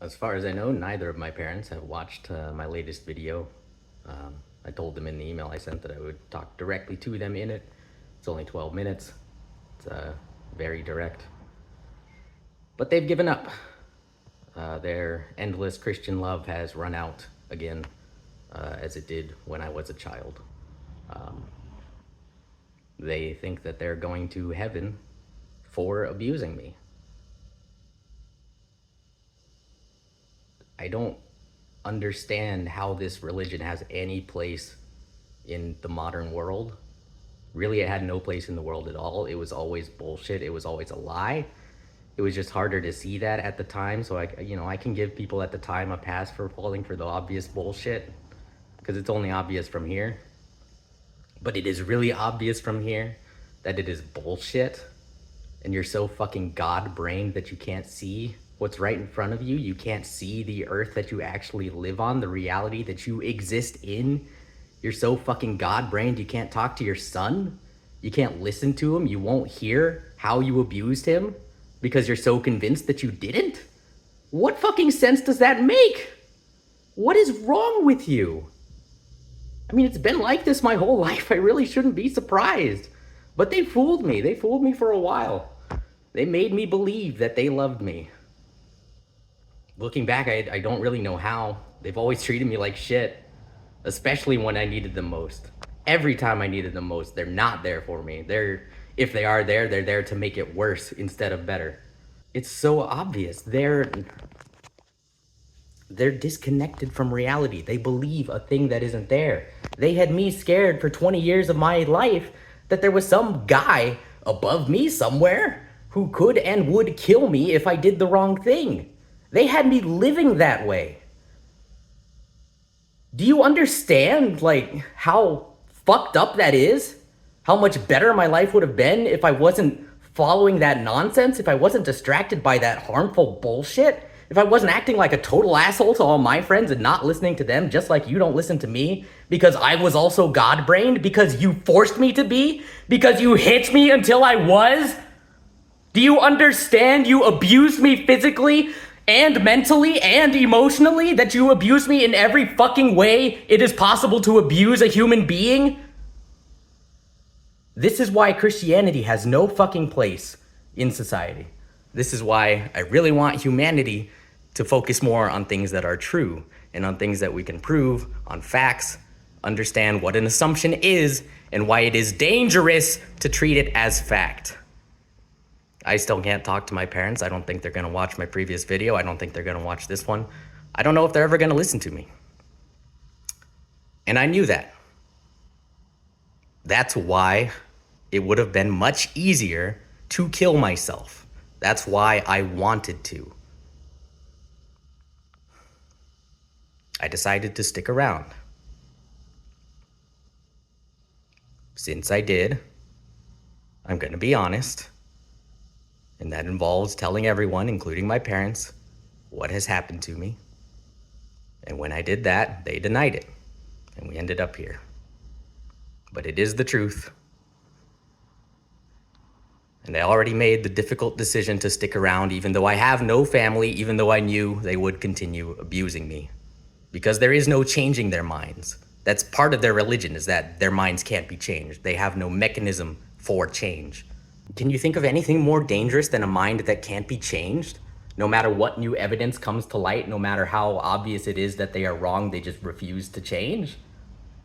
As far as I know, neither of my parents have watched my latest video. I told them in the email I sent that I would talk directly to them in it. It's only 12 minutes. It's very direct. But they've given up. Their endless Christian love has run out again, as it did when I was a child. They think that they're going to heaven for abusing me. I don't understand how this religion has any place in the modern world. Really, it had no place in the world at all. It was always bullshit. It was always a lie. It was just harder to see that at the time. So I can give people at the time a pass for falling for the obvious bullshit because it's only obvious from here. But it is really obvious from here that it is bullshit, and you're so fucking God-brained that you can't see what's right in front of you. You can't see the earth that you actually live on, the reality that you exist in. You're so fucking God-brained you can't talk to your son. You can't listen to him. You won't hear how you abused him because you're so convinced that you didn't. What fucking sense does that make? What is wrong with you? I mean, it's been like this my whole life. I really shouldn't be surprised. But they fooled me. They fooled me for a while. They made me believe that they loved me. Looking back, I don't really know how. They've always treated me like shit, especially when I needed them most. Every time I needed them most, they're not there for me. If they are there, they're there to make it worse instead of better. It's so obvious. They're disconnected from reality. They believe a thing that isn't there. They had me scared for 20 years of my life that there was some guy above me somewhere who could and would kill me if I did the wrong thing. They had me living that way. Do you understand, how fucked up that is? How much better my life would have been if I wasn't following that nonsense, if I wasn't distracted by that harmful bullshit, if I wasn't acting like a total asshole to all my friends and not listening to them just like you don't listen to me because I was also God-brained, because you forced me to be, because you hit me until I was? Do you understand you abused me physically and mentally and emotionally, that you abuse me in every fucking way it is possible to abuse a human being? This is why Christianity has no fucking place in society. This is why I really want humanity to focus more on things that are true and on things that we can prove, on facts, understand what an assumption is and why it is dangerous to treat it as fact. I still can't talk to my parents. I don't think they're going to watch my previous video. I don't think they're going to watch this one. I don't know if they're ever going to listen to me. And I knew that. That's why it would have been much easier to kill myself. That's why I wanted to. I decided to stick around. Since I did, I'm going to be honest. And that involves telling everyone, including my parents, what has happened to me. And when I did that, they denied it. And we ended up here. But it is the truth. And I already made the difficult decision to stick around, even though I have no family, even though I knew they would continue abusing me. Because there is no changing their minds. That's part of their religion, is that their minds can't be changed. They have no mechanism for change. Can you think of anything more dangerous than a mind that can't be changed? No matter what new evidence comes to light, no matter how obvious it is that they are wrong, they just refuse to change?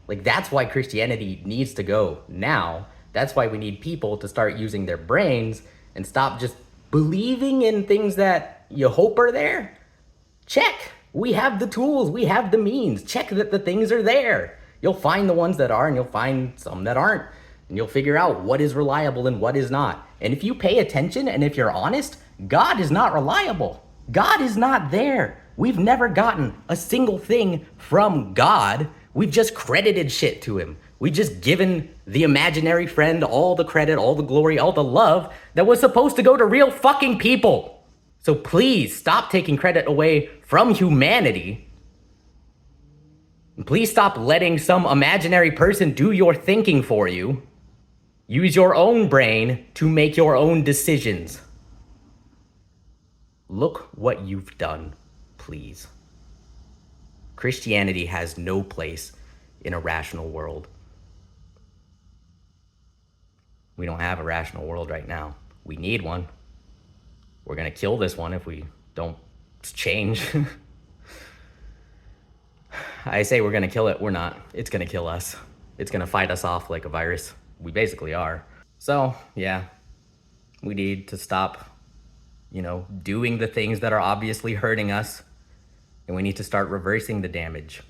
That's why Christianity needs to go now. That's why we need people to start using their brains and stop just believing in things that you hope are there. Check. We have the tools. We have the means. Check that the things are there. You'll find the ones that are, and you'll find some that aren't. And you'll figure out what is reliable and what is not. And if you pay attention and if you're honest, God is not reliable. God is not there. We've never gotten a single thing from God. We've just credited shit to him. We've just given the imaginary friend all the credit, all the glory, all the love that was supposed to go to real fucking people. So please stop taking credit away from humanity. And please stop letting some imaginary person do your thinking for you. Use your own brain to make your own decisions. Look what you've done. please. Christianity has no place in a rational world. We don't have a rational world right now. We need one. We're going to kill this one if we don't change. I say we're going to kill it. We're not. It's going to kill us. It's going to fight us off like a virus. We basically are. So, yeah, we need to stop, doing the things that are obviously hurting us. And we need to start reversing the damage.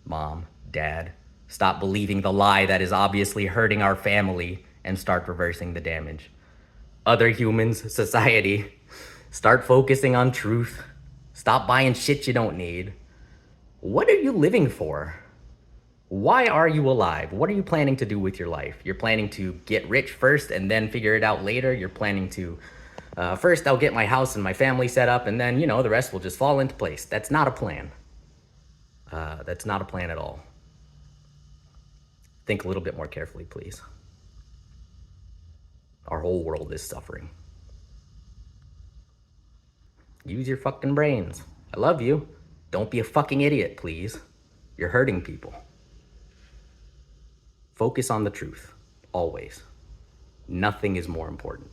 Mom, Dad, stop believing the lie that is obviously hurting our family and start reversing the damage. Other humans, society, start focusing on truth. Stop buying shit you don't need. What are you living for? Why are you alive? What are you planning to do with your life? You're planning to get rich first and then figure it out later. You're planning to, first I'll get my house and my family set up and then, the rest will just fall into place. That's not a plan. That's not a plan at all. Think a little bit more carefully, please. Our whole world is suffering. Use your fucking brains. I love you. Don't be a fucking idiot, please. You're hurting people. Focus on the truth. Always. Nothing is more important.